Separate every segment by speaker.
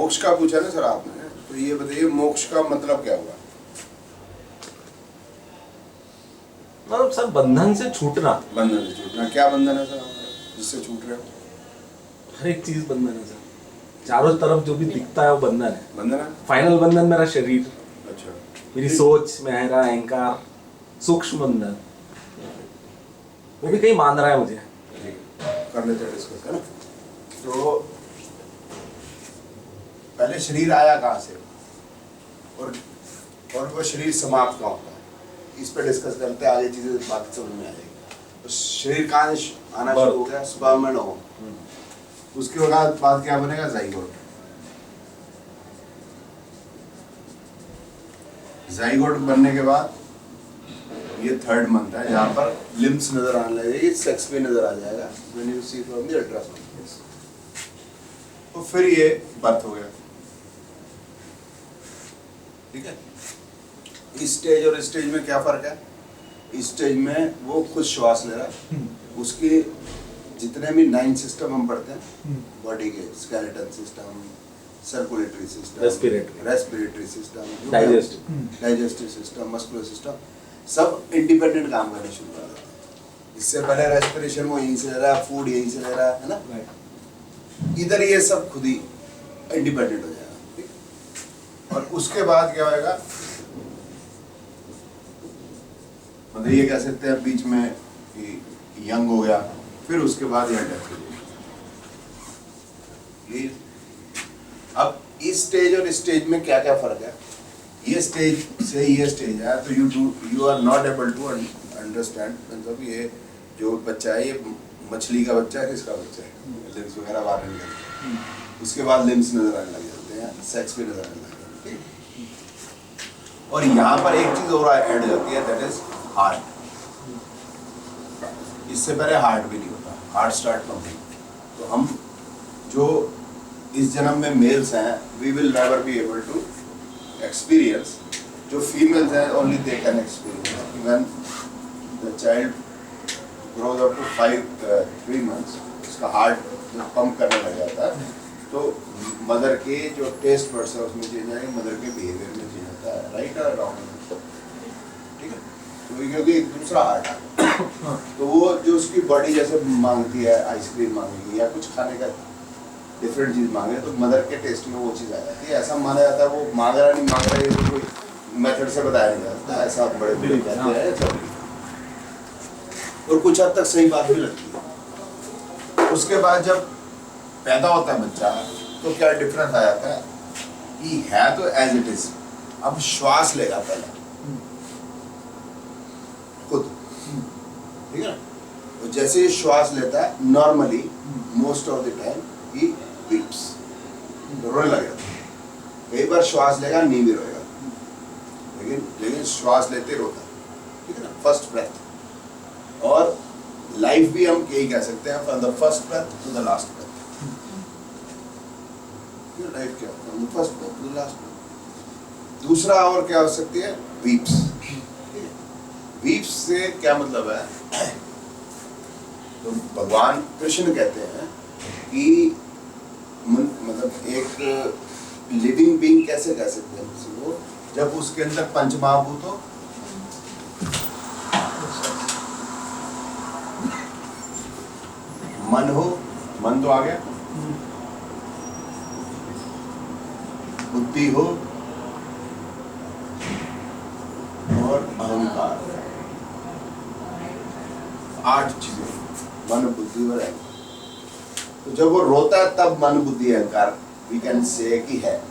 Speaker 1: मोक्ष का पूछा ना सर आपने, तो ये बताइए मोक्ष का मतलब क्या हुआ?
Speaker 2: मतलब सर बंधन से छूटना।
Speaker 1: बंधन से छूटना। क्या बंधन है सर हमारा जिससे छूट रहे हो?
Speaker 2: हर एक चीज बंधन है सर, चारों तरफ जो भी दिखता है वो बंधन है।
Speaker 1: बंधन है?
Speaker 2: फाइनल बंधन मेरा शरीर,
Speaker 1: अच्छा,
Speaker 2: मेरी सोच, मेरा अहंकार, सूक्ष्म बंधन, वो भी कहीं मान रहा है मुझे।
Speaker 1: कर लेते हैं डिस्कस, है ना? तो पहले शरीर आया कहाँ से और वो शरीर समाप्त कहाँ होता है, इस पे डिस्कस करते हैं, आगे चीजें बात समझ में आ जाएगी। तो शरीर कहाँ से आना शुरू हो गया? Sperm and ovum. उसके बाद क्या बनेगा? जाइगोट। जाइगोट बनने के बाद ये थर्ड मंथ है जहाँ पर लिम्स नजर आने लगेगी, सेक्स भी नजर आ जाएगा when you see from the ultrasound. तो फिर ये बर्थ हो गया, ठीक है? इस स्टेज और स्टेज में क्या फर्क है? इस स्टेज में वो खुद श्वास ले रहा है, उसके जितने भी 9 सिस्टम हम पढ़ते हैं बॉडी के, skeleton system, circulatory system, respiratory system, digestive system, muscular system, सब इंडिपेंडेंट काम करने शुरू कर देते हैं। इससे पहले रेस्पिरेशन वो यहीं से ले रहा है, फूड यहीं से ले रहा है ना? इधर ये सब खुद ही इंडिपेंडेंट हो जाएगा। और उसके बाद क्या होगा? मतलब ये कह सकते हैं बीच में यंग हो गया, फिर उसके बाद यह डेथ हो गई। अब इस स्टेज और इस स्टेज में क्या क्या फर्क है? ये स्टेज से ये स्टेज है तो you are not able to understand, मतलब ये जो बच्चा है ये मछली का बच्चा है, किसका बच्चा है? लिम्स वगैरह बाहर निकलते हैं, उसके बाद लिम्स नजर आने लग जाते हैं, सेक्स भी नजर आने लग जाते हैं। और यहाँ पर एक चीज और ऐड हो जाती है, दैट इज हार्ट। इससे पहले हार्ट भी नहीं होता, हार्ट स्टार्ट पंपिंग। तो हम जो इस जन्म में मेल्स हैं, we will never be able to experience. जो फीमेल्स हैं only they can experience. When the child grows up to 3 months, उसका हार्ट पंप करने लग जाता है, तो मदर के जो टेस्ट बर्ड्स है उसमें चेंज आएंगे, मदर के बिहेवियर में चेंज आता है, राइट और रॉन्ग, ठीक है? तो क्योंकि एक दूसरा हार्ट है, तो वो जो उसकी बॉडी जैसे मांगती है, आइसक्रीम मांगेगी या कुछ खाने का डिफरेंट चीज मांगे, तो मदर के टेस्ट में वो चीज़ आ जाती है। ऐसा माना जाता है वो मांग रहा नहीं मांग रहा है, तो कोई मेथड से बताया नहीं जाता, ऐसा बड़े बड़े कहते हैं। और कुछ हद तक सही बात भी लगती है। उसके बाद जब पैदा होता है बच्चा, तो क्या डिफरेंस आ जाता है कि है तो एज इट इज, अब श्वास लेगा पहले खुद, ठीक है ना? तो जैसे ही श्वास लेता है, normally most of the time he weeps, रोने लगेगा। कई बार श्वास लेगा नहीं भी रोएगा, लेकिन श्वास लेते रोता है, ठीक है ना? First breath. और लाइफ भी हम यही कह सकते हैं, from the first breath to the last breath. Life क्या? From the first breath to the last breath. दूसरा और क्या हो सकती है? वीप्स। वीप्स से क्या मतलब है? तो भगवान कृष्ण कहते हैं कि मतलब एक लिविंग बीइंग कैसे कह सकते हैं किसी को, जब उसके अंदर पंच महाभूत हो, मन हो, मन तो आ गया, बुद्धि हो और अहंकार, 8 चीजें, मन बुद्धि और अहंकार। तो जब वो रोता है तब मन बुद्धि अहंकार वी कैन से कि है।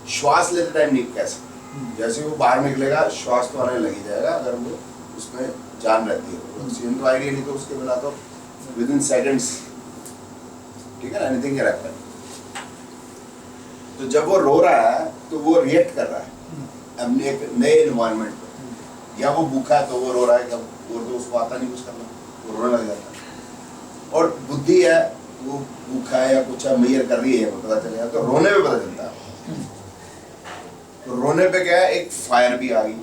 Speaker 1: श्वास लेते टाइम नहीं कह सकते, जैसे वो बाहर निकलेगा श्वास तो आने लगी जाएगा, अगर वो उसमें जान रहती है, ऑक्सीजन तो आएगी नहीं, तो उसके बिना तो विद इन सेकेंड्स, ठीक है ना, एनीथिंग कैन हैपन। तो जब वो रो रहा है तो वो रिएक्ट कर रहा है अपने एक नए एनवायरनमेंट पे, या वो भूखा है तो वो रो रहा है, कब वो तो उसको आता नहीं कुछ करना, वो रोने लग जाता है। और बुद्धि है, वो भूखा है या कुछ मैयर कर रही है, पता चलेगा, तो रोने पे पता चलता है। तो रोने पे क्या है? एक फायर भी आ गई,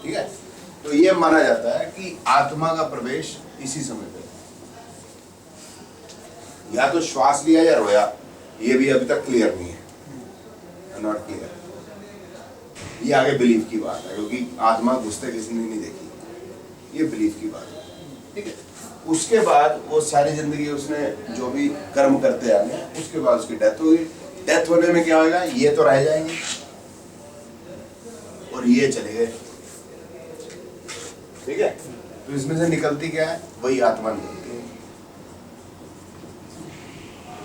Speaker 1: ठीक है? तो ये माना जाता है कि आत्मा का प्रवेश इसी समय पे, या तो श्वास लिया या रोया, ये भी अभी तक क्लियर नहीं है, नॉट क्लियर। ये आगे बिलीव की बात है, क्योंकि आत्मा घुसते किसी ने नहीं देखी, ये बिलीव की बात है, ठीक है। उसके बाद वो सारी जिंदगी उसने जो भी कर्म करते आ गए, उसके बाद उसकी डेथ होगी। डेथ होने में क्या होगा, ये तो रह जाएंगे और ये चले गए, ठीक है। तो इसमें से निकलती क्या है, वही आत्मा निकलती है,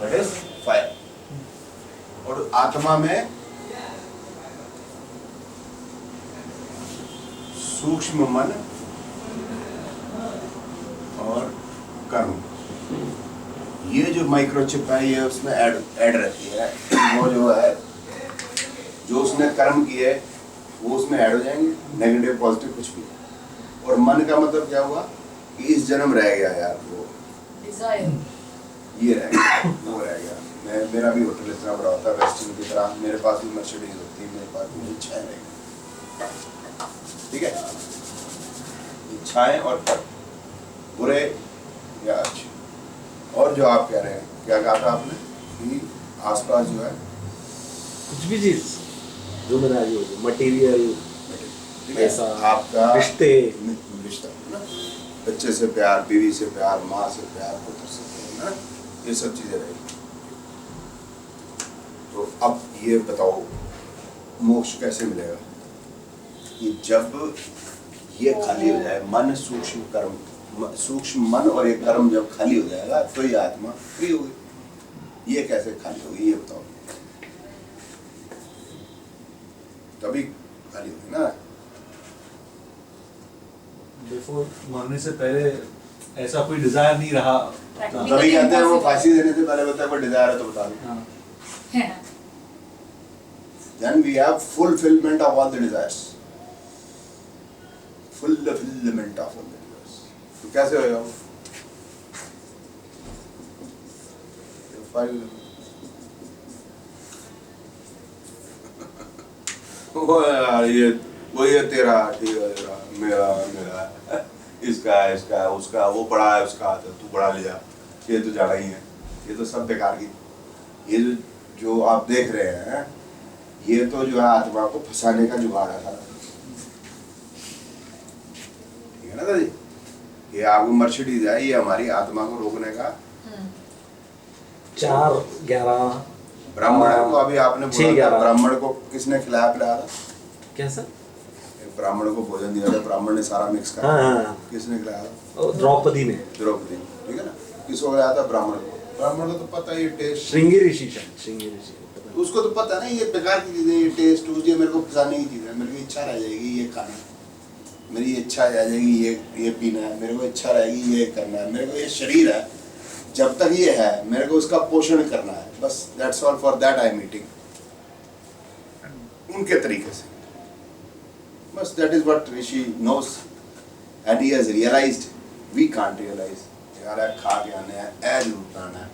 Speaker 1: दैट इज फायर। और आत्मा में सूक्ष्म मन और कर्म, ये जो माइक्रोचिप है ये उसमें ऐड रहती है। वो जो है, जो उसने कर्म किए वो उसमें ऐड हो जाएंगे, नेगेटिव पॉजिटिव कुछ भी। और मन का मतलब क्या हुआ कि इस जन्म रह गया यार, वो
Speaker 3: डिजायर,
Speaker 1: ये रह गया, वो रह गया। मेरा भी होटल इतना बड़ा होता है वेस्टर्न की तरह, मेरे पास भी मर्सिडीज होती है, मेरे पास भी इच्छाएं रहेगी, ठीक है। इच्छाएं और कर्म, बुरे या अच्छे। और जो आप कह रहे हैं, क्या कहा था आपने कि आसपास जो है
Speaker 2: कुछ भी चीज जो मेरा ये मटेरियल, पैसा,
Speaker 1: आपका
Speaker 2: रिश्ते,
Speaker 1: रिश्ता ना, बच्चे से प्यार, बीवी से प्यार, माँ से प्यार, पुत्र से प्यार ना, ये सब चीजें रहेगी। तो अब ये बताओ मोक्ष कैसे मिलेगा, कि जब ये खाली हो जाए, मन सूक्ष्म कर्म, सूक्ष्म मन और ये कर्म जब खाली हो जाएगा तो ये आत्मा फ्री होगी। ये कैसे खाली होगी, ये बताओ, तभी खाली होगी ना।
Speaker 4: बिफोर मरने से पहले ऐसा कोई डिजायर नहीं रहा।
Speaker 1: तभी कहते हैं वो फांसी देने से पहले बताया कोई डिजायर है तो बता दो।
Speaker 4: हाँ।
Speaker 1: Then we have fulfillment of all the desires. Fulfillment of all the desires. तो कैसे होगा वो? वो यार ये तेरा, ठीक है तेरा, मेरा मेरा, इसका है, इसका है, उसका, वो बड़ा है उसका, तो तू बड़ा ले जा, ये तो जाना ही है। ये तो सब बेकार की, ये जो आप देख रहे हैं, ये तो जो है आत्मा को फंसाने का जुगाड़ है, ठीक है ना दादी। ये आपको मर्सिडीज है, ये हमारी आत्मा को रोकने का
Speaker 2: 4-11
Speaker 1: ब्राह्मण को, अभी आपने बोला था
Speaker 2: 6-11
Speaker 1: ब्राह्मण को किसने खिलाया पिलाया था?
Speaker 2: कैसा?
Speaker 1: एक ब्राह्मण को भोजन दिया था, ब्राह्मण ने सारा मिक्स कर
Speaker 2: हाँ।
Speaker 1: किसने खिलाया था?
Speaker 2: द्रौपदी ने।
Speaker 1: द्रौपदी, ठीक है ना। किसको खिलाया था? ब्राह्मण को। ब्राह्मण को तो पता है ये टेस्ट,
Speaker 2: श्रृंगी ऋषि, श्रृंगी ऋषि
Speaker 1: उसको तो पता है ना ये बेकार की चीजें, ये टेस्ट ये मेरे को फंसाने की चीज है। मेरे को इच्छा रह जाएगी ये खाना, मेरी इच्छा रह जाएगी ये पीना है, मेरे को इच्छा रहेगी ये करना है, मेरे को ये शरीर है, जब तक ये है मेरे को उसका पोषण करना है, बस that's all, for that I am eating, उनके तरीके से, बस that is what rishi knows and he has realised, we can't realise. यार खा के आने हैं, जरूर खाना है,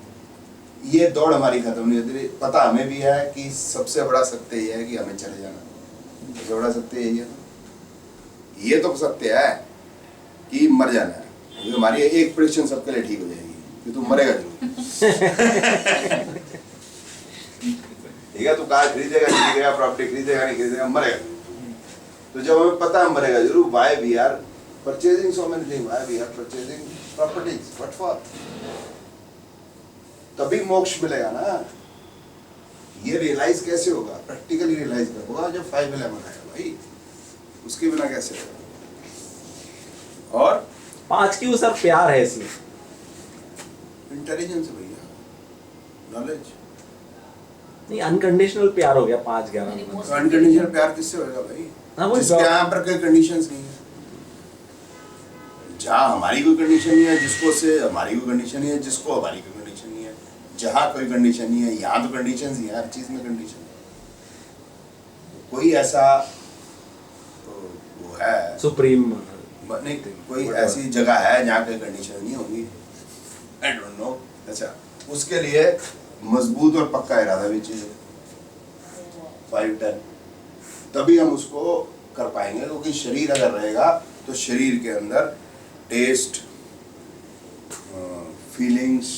Speaker 1: ये दौड़ हमारी खत्म नहीं होती। पता हमें भी है कि सबसे बड़ा सत्य ये है कि हमें चले जाना, सबसे बड़ा सत्य यही है। ये तो सत्य है कि मर जाना है, ये हमारी एक प्रेडिक्शन सबके लिए ठीक हो जाएगी कि तू मरेगा जरूर। ठीक है, तू कार खरीदेगा नहीं खरीदेगा, प्रॉपर्टी खरीदेगा नहीं खरीदेगा, मरेगा। तो जब हमें पता है मरेगा जरूर, why we are purchasing so many things, why we are purchasing properties, what for? तभी मोक्ष मिलेगा ना। ये रियलाइज कैसे होगा? प्रैक्टिकली रियलाइज होगा जब 511 आएगा भाई, उसके बिना कैसे होगा? और
Speaker 2: 5 क्यों सर? प्यार है इसमें,
Speaker 1: इंटेलिजेंस भैया, नॉलेज
Speaker 2: नहीं अनकंडीशनल प्यार हो गया 5-11 में।
Speaker 1: अनकंडीशनल प्यार किससे होगा भाई?
Speaker 2: हाँ, वो
Speaker 1: जिसके यहाँ पर कोई कंडीशंस नहीं है, जहाँ हमारी कोई कंडीशन नहीं है, जिसको से हमारी कोई कंडीशन नहीं है, जिसको हमारी कोई कंडीशन नहीं है, जहाँ कोई कंडीशन नहीं है, यहाँ तो कंडीशंस ही है, हर चीज में कंडीशन। कोई ऐसा वो है
Speaker 2: सुप्रीम
Speaker 1: नहीं, कोई ऐसी जगह है जहाँ कोई कंडीशन नहीं होगी, आई डोंट नो। अच्छा, उसके लिए मजबूत और पक्का इरादा भी चाहिए, 5-10, तभी हम उसको कर पाएंगे। क्योंकि शरीर अगर रहेगा तो शरीर के अंदर टेस्ट, फीलिंग्स,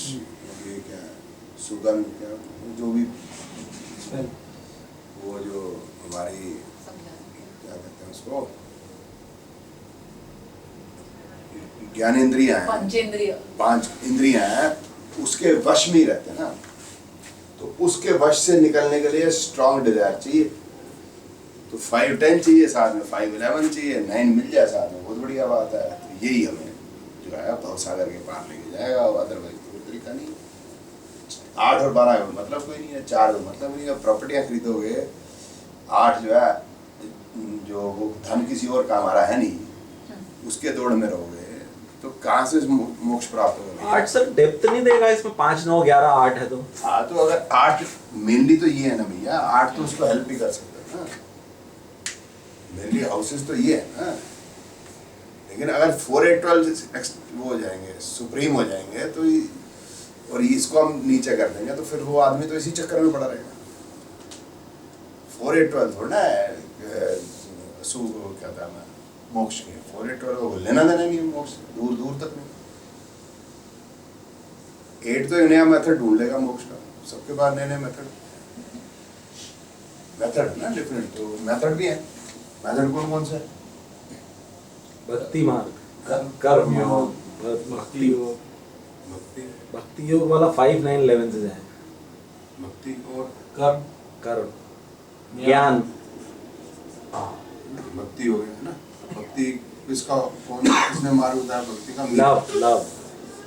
Speaker 1: ये क्या है, सुगंध, क्या जो ज्ञानेंद्रियां हैं,
Speaker 3: पंचेंद्रिय।
Speaker 1: 5 इंद्रियां हैं, उसके वश में ही रहते हैं ना। तो उसके वश से निकलने के लिए स्ट्रॉन्ग डिजायर चाहिए। तो 5-10 चाहिए, साथ में 5-11 चाहिए, 9 मिल जाए साथ में, बहुत बढ़िया बात है। तो यही हमें जो है भवसागर के पार लेके जाएगा, अदरवाइज कोई तरीका नहीं। 8 और 12 में मतलब कोई नहीं है, 4 तो मतलब नहीं है। प्रॉपर्टियाँ खरीदोगे, 8 जो है, जो वो धन किसी और का हमारा है नहीं, उसके दौड़ में रहोगे तो कहाँ से मोक्ष प्राप्त होगा?
Speaker 2: 8 सर डेप्थ नहीं देगा इसमें, 5 9 11 8 है तो।
Speaker 1: हाँ, तो अगर 8 मेनली तो ये है ना भैया, 8 तो उसको हेल्प भी कर सकते हैं ना, मेनली हाउसेस तो ये है ना। लेकिन अगर 4 8 12 वो हो जाएंगे, सुप्रीम हो जाएंगे तो और इसको हम नीचे कर देंगे तो फिर वो आदमी तो इसी चक्कर में पड़ा रहेगा। 4 8 12 थोड़ा है क्या था मैं मोक्ष के, 4 8 12 को लेना देना नहीं है मोक्ष, दूर दूर तक नहीं। 8 तो नया मेथड ढूंढ लेगा मोक्ष का, सबके पास नए नए मेथड है ना, डिफरेंट। तो मेथड भी है, मेथड कौन कौन से है?
Speaker 2: भक्ति मार्ग, कर्म योग, भक्ति योग।
Speaker 1: भक्ति
Speaker 2: भक्ति योग वाला 5 9 11 से जाए।
Speaker 1: भक्ति और
Speaker 4: कर्म,
Speaker 2: कर्म, ज्ञान।
Speaker 1: भक्ति हो गया ना। भक्ति किसका, कौन किसने मार्ग बताया भक्ति का?
Speaker 2: लव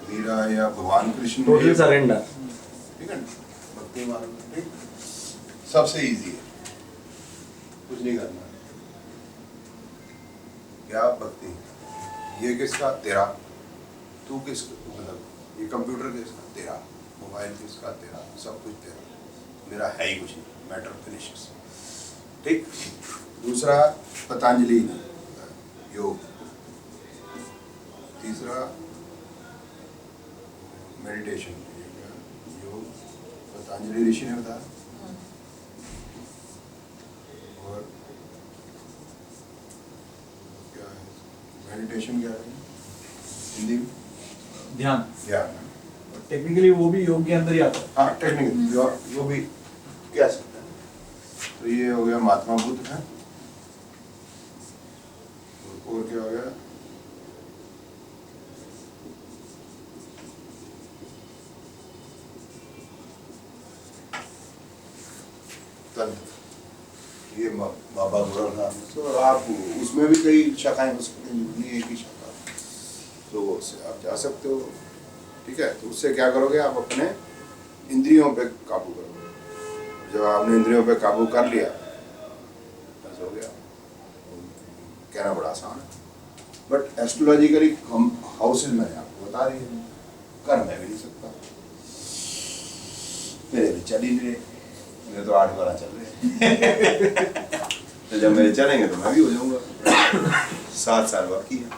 Speaker 1: मीरा या भगवान कृष्ण ने।
Speaker 2: Total surrender.
Speaker 1: ठीक है ना, भक्ति मार्ग ठीक, सबसे इजी है, कुछ नहीं करना। क्या भक्ति? ये किसका? तेरा। तू किसका? मतलब ये कंप्यूटर किसका? तेरा। मोबाइल किसका? तेरा। सब कुछ तेरा, मेरा है ही कुछ नहीं, मैटर फिनिशेस। ठीक। दूसरा पतंजलि ने योग। तीसरा मेडिटेशन, योग पतंजलि ऋषि ने बताया। और क्या है मेडिटेशन? क्या है हिंदी में?
Speaker 4: ध्यान।
Speaker 1: ध्यान।
Speaker 4: टेक्निकली वो भी योग के अंदर ही आता है।
Speaker 1: हाँ, टेक्निकल वो भी कह सकते हैं। तो ये हो गया महात्मा बुद्ध का। और क्या हो गया? तंत्र, ये बाबा गोरखनाथ। तो आप उसमें भी कई शाखाएं हो सकती हैं, नहीं एक ही शाखा, तो वो उससे आप जा सकते हो। ठीक है, तो उससे क्या करोगे? आप अपने इंद्रियों पे काबू करोगे। जब आपने इंद्रियों पे काबू कर लिया, बस हो गया। कहना बड़ा आसान है, बट एस्ट्रोलॉजिकली हम हाउसेज मैंने आपको बता दिए, कर मैं भी नहीं सकता, मेरे भी चल ही नहीं रहे, मेरे तो 8 12 चल रहे तो जब मेरे चलेंगे तो मैं भी हो जाऊंगा। 7 साल बाकी है,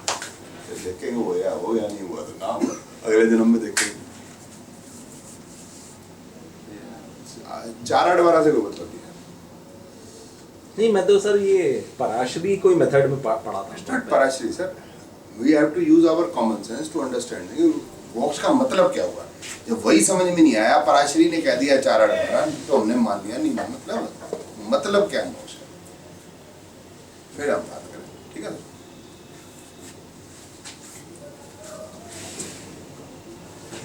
Speaker 1: तो देखेंगे हो या नहीं हुआ तो ना हुआ, अगले जन्म में देखेंगे। 4 8 12 से कोई मतलब नहीं है।
Speaker 2: नहीं, मैं तो सर ये पराशरी कोई मेथड में पढ़ा था।
Speaker 1: Not Parashari sir, we have to use our common sense to understand मोक्ष का मतलब क्या हुआ। जब वही समझ में नहीं आया, पराशरी ने कह दिया 4 8 12, तो हमने मान लिया नहीं, मतलब क्या है मोक्ष का, फिर हम बात करें। ठीक है,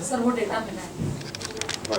Speaker 3: सर वो डेटा मिला है।